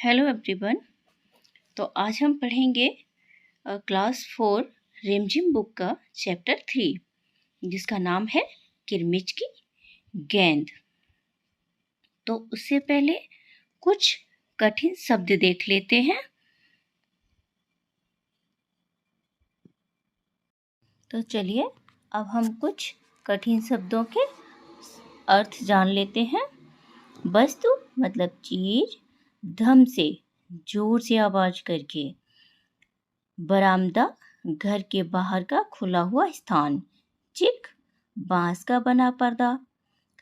Hello everyone. तो आज हम पढ़ेंगे क्लास 4 रिमझिम बुक का चैप्टर 3 जिसका नाम है किरमिच की गेंद। तो उससे पहले कुछ कठिन शब्द देख लेते हैं। तो चलिए अब हम कुछ कठिन शब्दों के अर्थ जान लेते हैं। वस्तु मतलब चीज, धम से जोर से आवाज करके। बरामदा घर के बाहर का खुला हुआ स्थान। चिक बांस का बना पर्दा।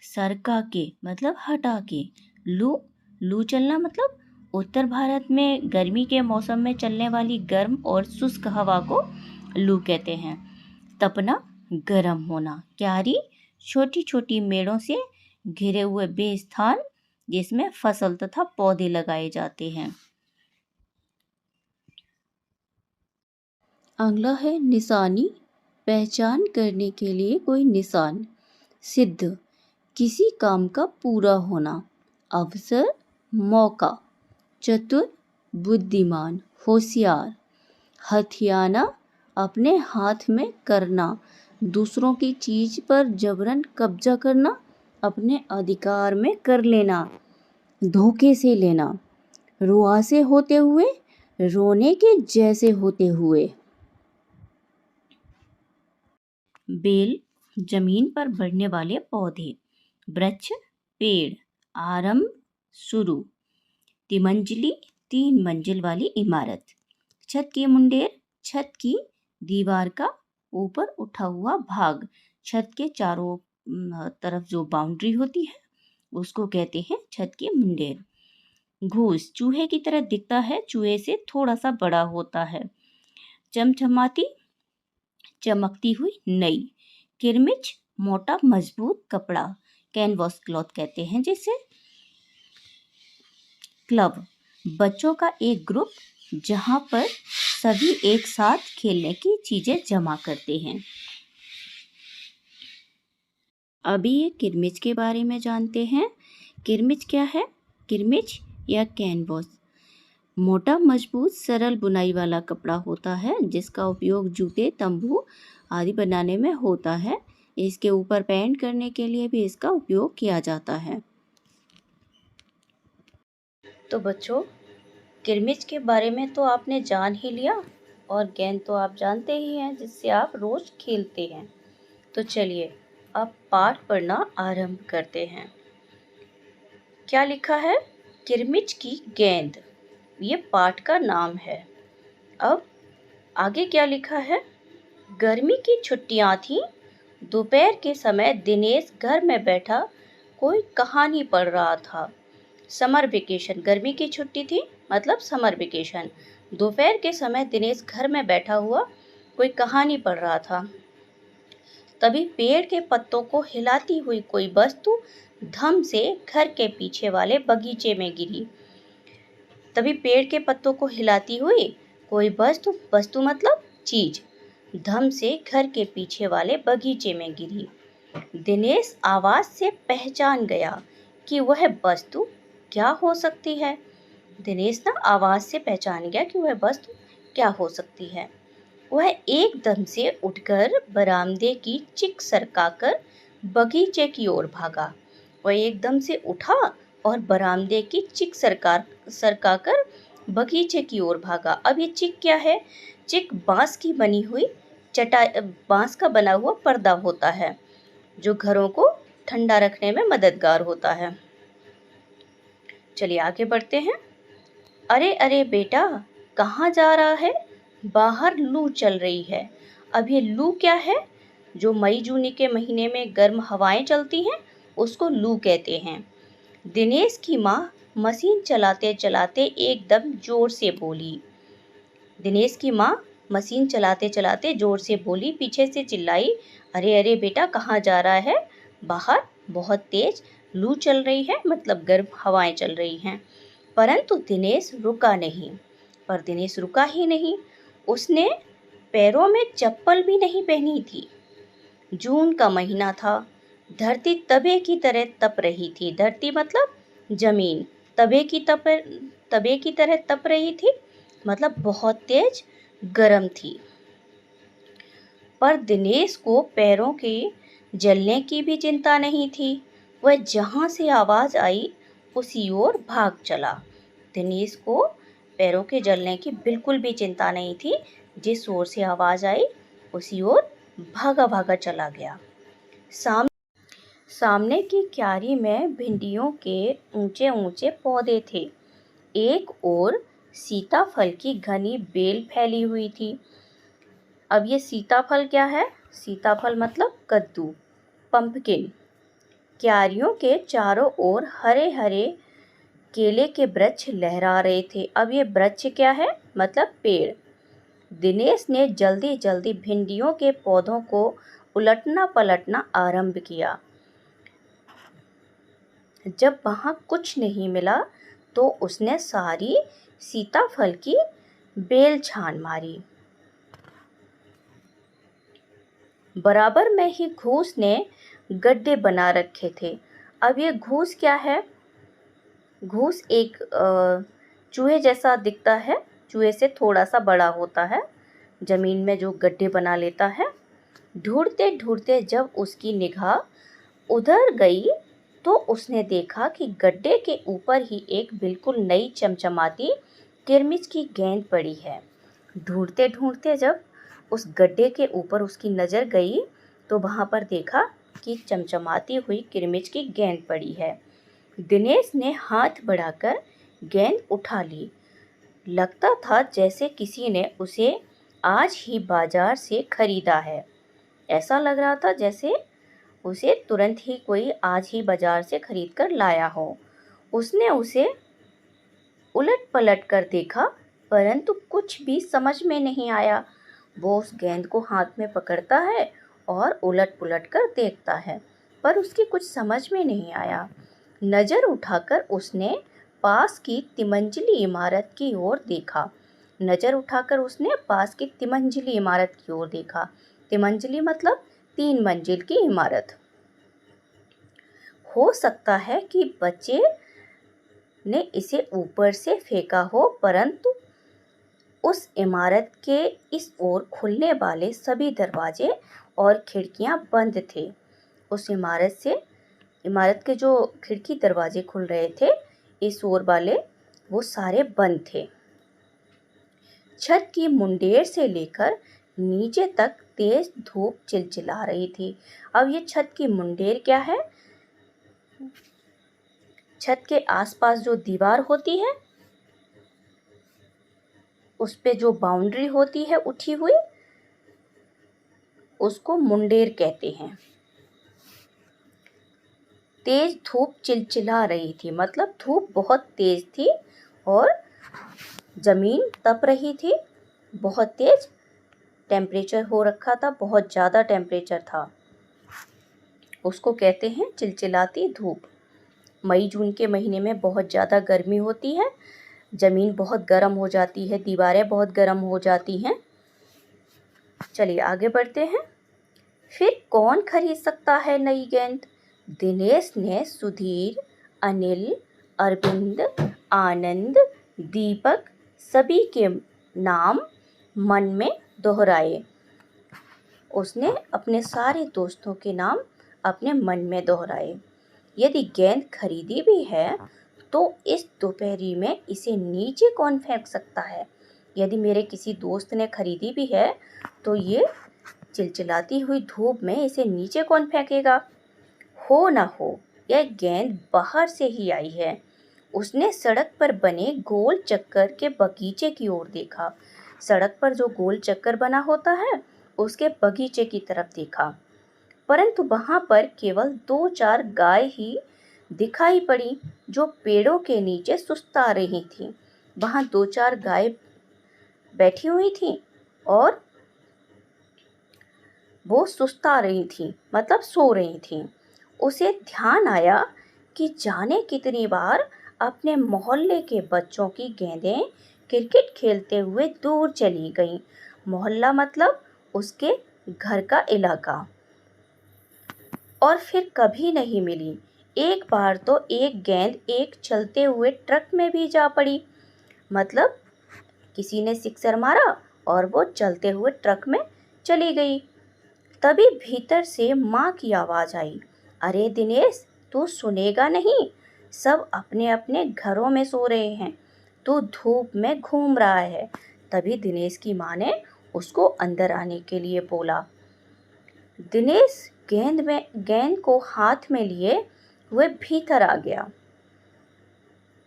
सरका के मतलब हटा के। लू चलना मतलब उत्तर भारत में गर्मी के मौसम में चलने वाली गर्म और शुष्क हवा को लू कहते हैं। तपना गर्म होना। क्यारी छोटी छोटी मेड़ों से घिरे हुए बेस्थान जिसमें फसल तथा पौधे लगाए जाते हैं। अगला है निशानी, पहचान करने के लिए कोई निशान। सिद्ध किसी काम का पूरा होना। अवसर मौका। चतुर बुद्धिमान होशियार। हथियाना अपने हाथ में करना, दूसरों की चीज पर जबरन कब्जा करना, अपने अधिकार में कर लेना, धोखे से लेना। रुआ से होते हुए, रोने के जैसे होते हुए। बेल जमीन पर बढ़ने वाले पौधे। वृक्ष पेड़। आरंभ शुरू। तिमंजली 3 मंजिल वाली इमारत। छत की मुंडेर छत की दीवार का ऊपर उठा हुआ भाग। छत के चारों तरफ जो बाउंड्री होती है उसको कहते हैं छत की मुंडेर। घूस चूहे की तरह दिखता है, चूहे से थोड़ा सा बड़ा होता है। चमचमाती चमकती हुई नई। किरमिच मोटा मजबूत कपड़ा, कैनवास क्लॉथ कहते हैं जिसे। क्लब बच्चों का एक ग्रुप जहां पर सभी एक साथ खेलने की चीजें जमा करते हैं। अभी ये किरमिच के बारे में जानते हैं। किरमिच क्या है? किरमिच या कैनवास मोटा मजबूत सरल बुनाई वाला कपड़ा होता है जिसका उपयोग जूते, तंबू आदि बनाने में होता है। इसके ऊपर पेंट करने के लिए भी इसका उपयोग किया जाता है। तो बच्चों, किरमिच के बारे में तो आपने जान ही लिया और गेंद तो आप जानते ही हैं जिससे आप रोज खेलते हैं। तो चलिए अब पाठ पढ़ना आरंभ करते हैं। क्या लिखा है? किरमिच की गेंद, ये पाठ का नाम है। अब आगे क्या लिखा है? गर्मी की छुट्टियां थीं। दोपहर के समय दिनेश घर में बैठा कोई कहानी पढ़ रहा था। समर वेकेशन, गर्मी की छुट्टी थी मतलब समर वेकेशन। दोपहर के समय दिनेश घर में बैठा हुआ कोई कहानी पढ़ रहा था। तभी पेड़ के पत्तों को हिलाती हुई कोई वस्तु धम से घर के पीछे वाले बगीचे में गिरी। तभी पेड़ के पत्तों को हिलाती हुई कोई वस्तु मतलब चीज धम से घर के पीछे वाले बगीचे में गिरी। दिनेश आवाज से पहचान गया कि वह वस्तु क्या हो सकती है। दिनेश ना आवाज से पहचान गया कि वह वस्तु क्या हो सकती है। वह एकदम से उठकर बरामदे की चिक सरकाकर बगीचे की ओर भागा। वह एकदम से उठा और बरामदे की चिक सरकाकर बगीचे की ओर भागा। अब ये चिक क्या है? चिक बांस की बनी हुई बांस का बना हुआ पर्दा होता है जो घरों को ठंडा रखने में मददगार होता है। चलिए आगे बढ़ते हैं। अरे अरे बेटा, कहाँ जा रहा है? बाहर लू चल रही है। अब ये लू क्या है? जो मई जून के महीने में गर्म हवाएं चलती हैं उसको लू कहते हैं। दिनेश की माँ मशीन चलाते चलाते एकदम जोर से बोली। दिनेश की माँ मशीन चलाते चलाते जोर से बोली, पीछे से चिल्लाई, अरे अरे बेटा, कहाँ जा रहा है? बाहर बहुत तेज लू चल रही है मतलब गर्म हवाएं चल रही हैं। परंतु दिनेश रुका नहीं। पर दिनेश रुका ही नहीं, उसने पैरों में चप्पल भी नहीं पहनी थी। जून का महीना था। धरती तवे की तरह तप रही थी। धरती मतलब जमीन, तवे की तवे की तरह तप रही थी, मतलब बहुत तेज गर्म थी। पर दिनेश को पैरों के जलने की भी चिंता नहीं थी। वह जहाँ से आवाज़ आई उसी ओर भाग चला। दिनेश को पैरों के जलने की बिल्कुल भी चिंता नहीं थी। जिस ओर से आवाज़ आई उसी ओर भागा भागा चला गया। सामने की क्यारी में भिंडियों के ऊंचे ऊंचे पौधे थे। एक ओर सीताफल की घनी बेल फैली हुई थी। अब ये सीताफल क्या है? सीताफल मतलब कद्दू, पंपकिन। क्यारियों के चारों ओर हरे हरे केले के वृक्ष लहरा रहे थे। अब ये वृक्ष क्या है? मतलब पेड़। दिनेश ने जल्दी जल्दी भिंडियों के पौधों को उलटना पलटना आरंभ किया। जब वहाँ कुछ नहीं मिला तो उसने सारी सीताफल की बेल छान मारी। बराबर में ही घूस ने गड्ढे बना रखे थे। अब ये घूस क्या है? घूस एक चूहे जैसा दिखता है, चूहे से थोड़ा सा बड़ा होता है, जमीन में जो गड्ढे बना लेता है। ढूंढते ढूंढते जब उसकी निगाह उधर गई तो उसने देखा कि गड्ढे के ऊपर ही एक बिल्कुल नई चमचमाती किरमिच की गेंद पड़ी है। ढूंढते ढूंढते जब उस गड्ढे के ऊपर उसकी नज़र गई तो वहाँ पर देखा कि चमचमाती हुई किरमिच की गेंद पड़ी है। दिनेश ने हाथ बढ़ाकर गेंद उठा ली। लगता था जैसे किसी ने उसे आज ही बाजार से खरीदा है। ऐसा लग रहा था जैसे उसे तुरंत ही कोई आज ही बाजार से खरीद कर लाया हो। उसने उसे उलट पलट कर देखा, परंतु कुछ भी समझ में नहीं आया। वो उस गेंद को हाथ में पकड़ता है और उलट पुलट कर देखता है, पर उसकी कुछ समझ में नहीं आया। नज़र उठाकर उसने पास की तिमंजिली इमारत की ओर देखा। नज़र उठाकर उसने पास की तिमंजिली इमारत की ओर देखा। तिमंजिली मतलब 3 मंजिल की इमारत। हो सकता है कि बच्चे ने इसे ऊपर से फेंका हो, परंतु उस इमारत के इस ओर खुलने वाले सभी दरवाजे और खिड़कियां बंद थे। उस इमारत के जो खिड़की दरवाजे खुल रहे थे इस ओर वाले, वो सारे बंद थे। छत की मुंडेर से लेकर नीचे तक तेज धूप चिलचिला रही थी। अब ये छत की मुंडेर क्या है? छत के आसपास जो दीवार होती है उस पे जो बाउंड्री होती है उठी हुई, उसको मुंडेर कहते हैं। तेज धूप चिलचिला रही थी, मतलब धूप बहुत तेज थी और ज़मीन तप रही थी। बहुत तेज टेम्परेचर हो रखा था, बहुत ज़्यादा टेम्परेचर था। उसको कहते हैं चिलचिलाती धूप। मई जून के महीने में बहुत ज़्यादा गर्मी होती है, ज़मीन बहुत गर्म हो जाती है, दीवारें बहुत गर्म हो जाती हैं। चलिए आगे बढ़ते हैं। फिर कौन खरीद सकता है नई गेंद? दिनेश ने सुधीर, अनिल, अरविंद, आनंद, दीपक सभी के नाम मन में दोहराए। उसने अपने सारे दोस्तों के नाम अपने मन में दोहराए। यदि गेंद खरीदी भी है तो इस दोपहरी में इसे नीचे कौन फेंक सकता है? यदि मेरे किसी दोस्त ने खरीदी भी है तो ये चिलचिलाती हुई धूप में इसे नीचे कौन फेंकेगा? हो ना हो, यह गेंद बाहर से ही आई है। उसने सड़क पर बने गोल चक्कर के बगीचे की ओर देखा। सड़क पर जो गोल चक्कर बना होता है उसके बगीचे की तरफ देखा, परंतु वहां पर केवल 2-4 गाय ही दिखाई पड़ी जो पेड़ों के नीचे सुस्ता रही थीं। वहां 2-4 गाय बैठी हुई थीं और वो सुस्ता रही थीं, मतलब सो रही थीं। उसे ध्यान आया कि जाने कितनी बार अपने मोहल्ले के बच्चों की गेंदें क्रिकेट खेलते हुए दूर चली गईं। मोहल्ला मतलब उसके घर का इलाका, और फिर कभी नहीं मिली। एक बार तो एक गेंद एक चलते हुए ट्रक में भी जा पड़ी। मतलब किसी ने सिक्सर मारा और वो चलते हुए ट्रक में चली गई। तभी भीतर से माँ की आवाज़ आई, अरे दिनेश, तू सुनेगा नहीं, सब अपने अपने घरों में सो रहे हैं, तू धूप में घूम रहा है। तभी दिनेश की माँ ने उसको अंदर आने के लिए बोला। दिनेश गेंद को हाथ में लिए हुए भीतर आ गया।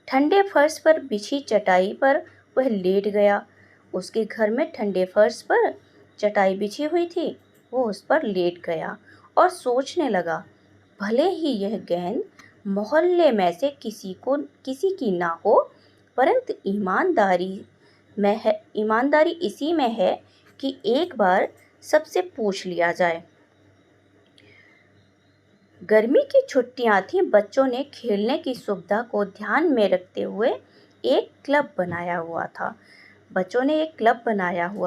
ठंडे फर्श पर बिछी चटाई पर वह लेट गया। उसके घर में ठंडे फर्श पर चटाई बिछी हुई थी। वो उस पर लेट गया और सोचने लगा, भले ही यह गेंद मोहल्ले में से किसी की ना हो, परंतु ईमानदारी इसी में है कि एक बार सबसे पूछ लिया जाए। गर्मी की छुट्टियां थीं। बच्चों ने खेलने की सुविधा को ध्यान में रखते हुए एक क्लब बनाया हुआ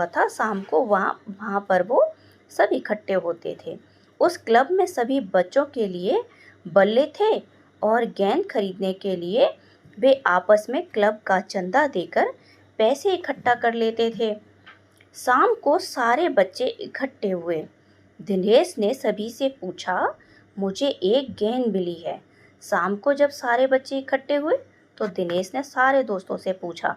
था। शाम को वहाँ पर वो सब इकट्ठे होते थे। उस क्लब में सभी बच्चों के लिए बल्ले थे और गेंद खरीदने के लिए वे आपस में क्लब का चंदा देकर पैसे इकट्ठा कर लेते थे। शाम को सारे बच्चे इकट्ठे हुए। दिनेश ने सभी से पूछा, मुझे एक गेंद मिली है। शाम को जब सारे बच्चे इकट्ठे हुए तो दिनेश ने सारे दोस्तों से पूछा,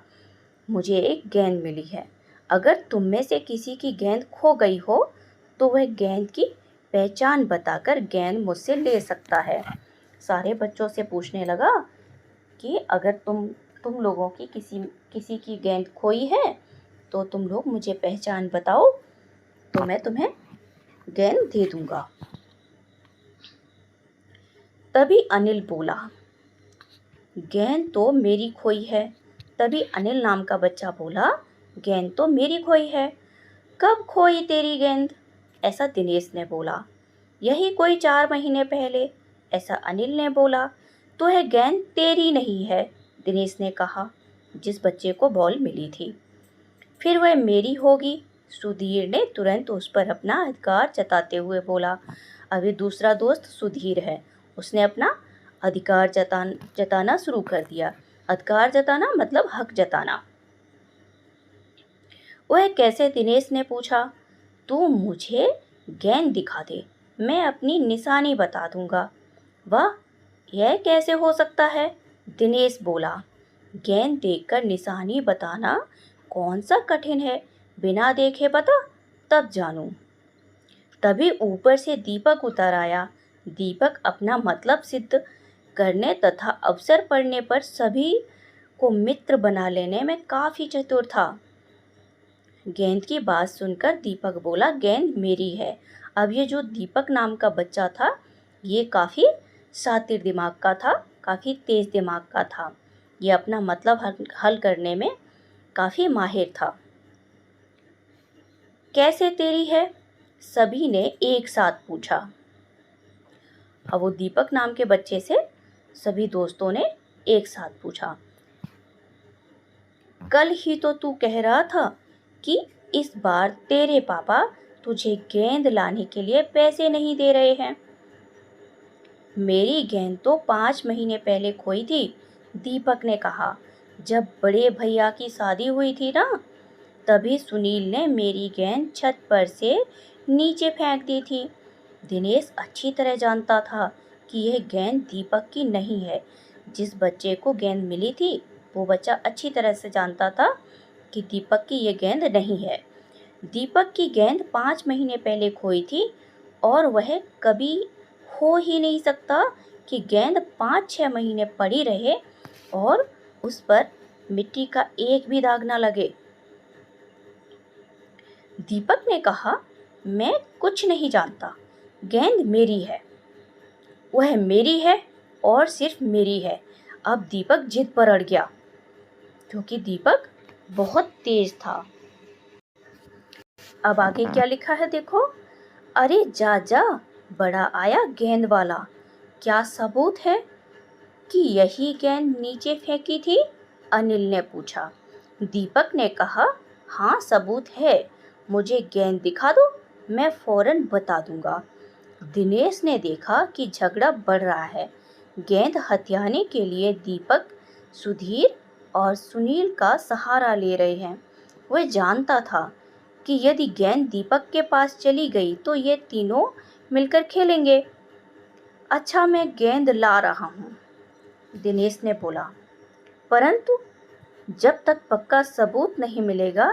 मुझे एक गेंद मिली है। अगर तुम में से किसी की गेंद खो गई हो तो वह गेंद की पहचान बताकर गेंद मुझसे ले सकता है। सारे बच्चों से पूछने लगा कि अगर तुम लोगों की किसी की गेंद खोई है तो तुम लोग मुझे पहचान बताओ तो मैं तुम्हें गेंद दे दूंगा। तभी अनिल बोला, गेंद तो मेरी खोई है। तभी अनिल नाम का बच्चा बोला, गेंद तो मेरी खोई है। कब खोई तेरी गेंद? ऐसा दिनेश ने बोला। यही कोई 4 महीने पहले, ऐसा अनिल ने बोला। तो यह गेंद तेरी नहीं है, दिनेश ने कहा, जिस बच्चे को बॉल मिली थी। फिर वह मेरी होगी, सुधीर ने तुरंत उस पर अपना अधिकार जताते हुए बोला। अभी दूसरा दोस्त सुधीर है, उसने अपना अधिकार जताना शुरू कर दिया। अधिकार जताना मतलब हक जताना। वह कैसे? दिनेश ने पूछा। तू मुझे गेंद दिखा दे, मैं अपनी निशानी बता दूंगा। वाह, यह कैसे हो सकता है? दिनेश बोला। गेंद देखकर निशानी बताना कौन सा कठिन है, बिना देखे बता, तब जानूं। तभी ऊपर से दीपक उतर आया। दीपक अपना मतलब सिद्ध करने तथा अवसर पड़ने पर सभी को मित्र बना लेने में काफी चतुर था। गेंद की बात सुनकर दीपक बोला, गेंद मेरी है। अब ये जो दीपक नाम का बच्चा था, ये काफ़ी शातिर दिमाग का था, काफ़ी तेज दिमाग का था। ये अपना मतलब हल करने में काफ़ी माहिर था। कैसे तेरी है? सभी ने एक साथ पूछा। अब वो दीपक नाम के बच्चे से सभी दोस्तों ने एक साथ पूछा। कल ही तो तू कह रहा था कि इस बार तेरे पापा तुझे गेंद लाने के लिए पैसे नहीं दे रहे हैं। मेरी गेंद तो 5 महीने पहले खोई थी, दीपक ने कहा। जब बड़े भैया की शादी हुई थी ना, तभी सुनील ने मेरी गेंद छत पर से नीचे फेंक दी थी। दिनेश अच्छी तरह जानता था कि यह गेंद दीपक की नहीं है। जिस बच्चे को गेंद मिली थी वो बच्चा अच्छी तरह से जानता था कि दीपक की ये गेंद नहीं है। दीपक की गेंद 5 महीने पहले खोई थी और वह कभी हो ही नहीं सकता कि गेंद 5-6 महीने पड़ी रहे और उस पर मिट्टी का एक भी दाग ना लगे। दीपक ने कहा, मैं कुछ नहीं जानता, गेंद मेरी है, वह मेरी है और सिर्फ मेरी है। अब दीपक जिद पर अड़ गया क्योंकि दीपक बहुत तेज था। अब आगे क्या लिखा है देखो। अरे जा जा, बड़ा आया गेंद वाला, क्या सबूत है कि यही गेंद नीचे फेंकी थी? अनिल ने पूछा। दीपक ने कहा, हाँ सबूत है, मुझे गेंद दिखा दो, मैं फौरन बता दूंगा। दिनेश ने देखा कि झगड़ा बढ़ रहा है। गेंद हथियाने के लिए दीपक, सुधीर और सुनील का सहारा ले रहे हैं। वह जानता था कि यदि गेंद दीपक के पास चली गई तो ये तीनों मिलकर खेलेंगे। अच्छा, मैं गेंद ला रहा हूँ, दिनेश ने बोला, परंतु जब तक पक्का सबूत नहीं मिलेगा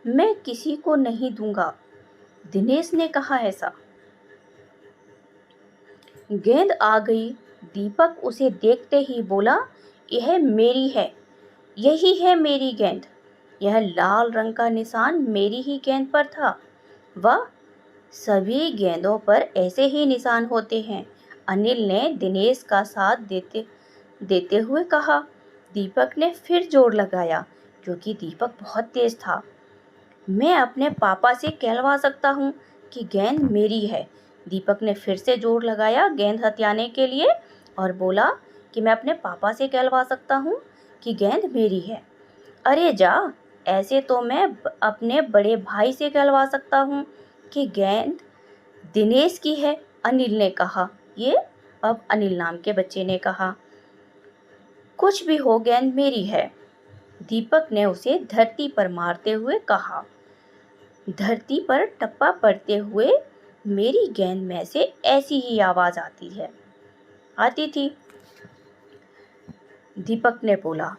मैं किसी को नहीं दूंगा। दिनेश ने कहा ऐसा। गेंद आ गई। दीपक उसे देखते ही बोला, यह मेरी है, यही है मेरी गेंद। यह लाल रंग का निशान मेरी ही गेंद पर था। वह सभी गेंदों पर ऐसे ही निशान होते हैं, अनिल ने दिनेश का साथ देते देते हुए कहा। दीपक ने फिर जोर लगाया, क्योंकि दीपक बहुत तेज था। मैं अपने पापा से कहलवा सकता हूँ कि गेंद मेरी है। दीपक ने फिर से जोर लगाया गेंद हथियाने के लिए और बोला कि मैं अपने पापा से कहलवा सकता हूँ कि गेंद मेरी है। अरे जा, ऐसे तो मैं अपने बड़े भाई से कहलवा सकता हूँ कि गेंद दिनेश की है, अनिल ने कहा। ये अब अनिल नाम के बच्चे ने कहा। कुछ भी हो, गेंद मेरी है, दीपक ने उसे धरती पर मारते हुए कहा। धरती पर टप्पा पड़ते हुए मेरी गेंद में से ऐसी ही आवाज आती थी। दीपक ने बोला,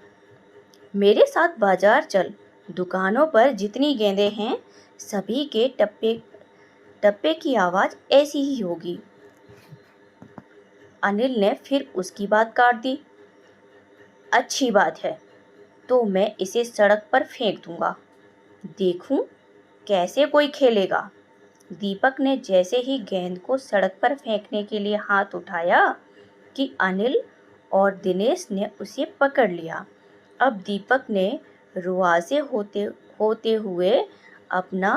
मेरे साथ बाजार चल, दुकानों पर जितनी गेंदें हैं सभी के टप्पे की आवाज ऐसी ही होगी। अनिल ने फिर उसकी बात काट दी। अच्छी बात है, तो मैं इसे सड़क पर फेंक दूंगा, देखूं कैसे कोई खेलेगा। दीपक ने जैसे ही गेंद को सड़क पर फेंकने के लिए हाथ उठाया कि अनिल और दिनेश ने उसे पकड़ लिया। अब दीपक ने रुआसे होते हुए अपना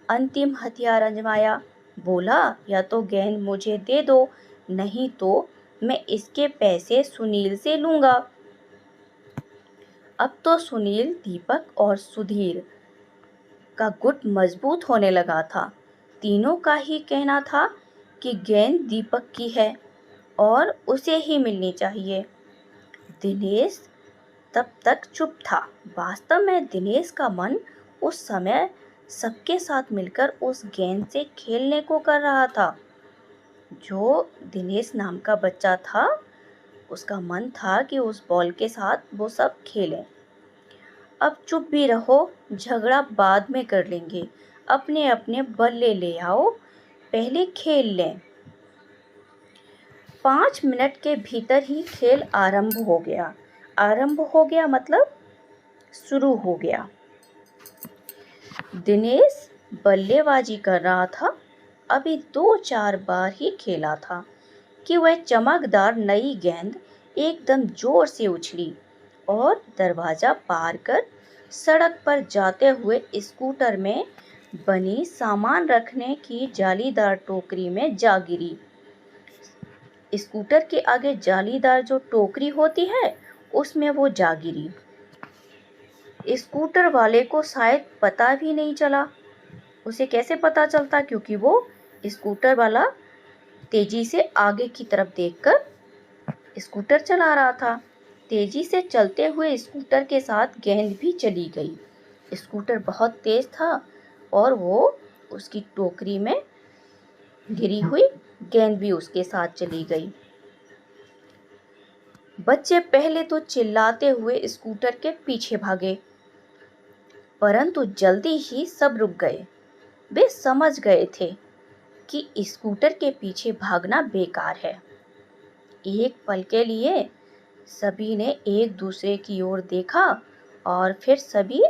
अंतिम हथियार आजमाया। बोला, या तो गेंद मुझे दे दो, नहीं तो मैं इसके पैसे सुनील से लूँगा। अब तो सुनील, दीपक और सुधीर का गुट मजबूत होने लगा था। तीनों का ही कहना था कि गेंद दीपक की है और उसे ही मिलनी चाहिए। दिनेश तब तक चुप था। वास्तव में दिनेश का मन उस समय सबके साथ मिलकर उस गेंद से खेलने को कर रहा था। जो दिनेश नाम का बच्चा था, उसका मन था कि उस बॉल के साथ वो सब खेलें। अब चुप भी रहो, झगड़ा बाद में कर लेंगे, अपने अपने बल्ले ले आओ, पहले खेल लें। 5 मिनट के भीतर ही खेल आरंभ हो गया मतलब शुरू हो गया। दिनेश बल्लेबाजी कर रहा था। अभी 2-4 बार ही खेला था कि वह चमकदार नई गेंद एकदम जोर से उछली और दरवाजा पार कर सड़क पर जाते हुए स्कूटर में बनी सामान रखने की जालीदार टोकरी में जा गिरी। स्कूटर के आगे जालीदार जो टोकरी होती है, उसमें वो जा गिरी। स्कूटर वाले को शायद पता भी नहीं चला। उसे कैसे पता चलता, क्योंकि वो स्कूटर वाला तेजी से आगे की तरफ देखकर स्कूटर चला रहा था। तेजी से चलते हुए स्कूटर के साथ गेंद भी चली गई। स्कूटर बहुत तेज था और वो उसकी टोकरी में गिरी हुई गेंद भी उसके साथ चली गई। बच्चे पहले तो चिल्लाते हुए स्कूटर के पीछे भागे, परंतु जल्दी ही सब रुक गए। वे समझ गए थे कि स्कूटर के पीछे भागना बेकार है। एक पल के लिए सभी ने एक दूसरे की ओर देखा और फिर सभी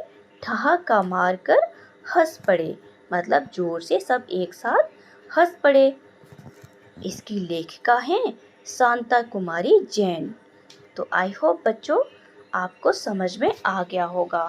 ठहाका मारकर हंस पड़े, मतलब जोर से सब एक साथ हंस पड़े। इसकी लेखिका हैं शांता कुमारी जैन। तो आई होप बच्चों आपको समझ में आ गया होगा।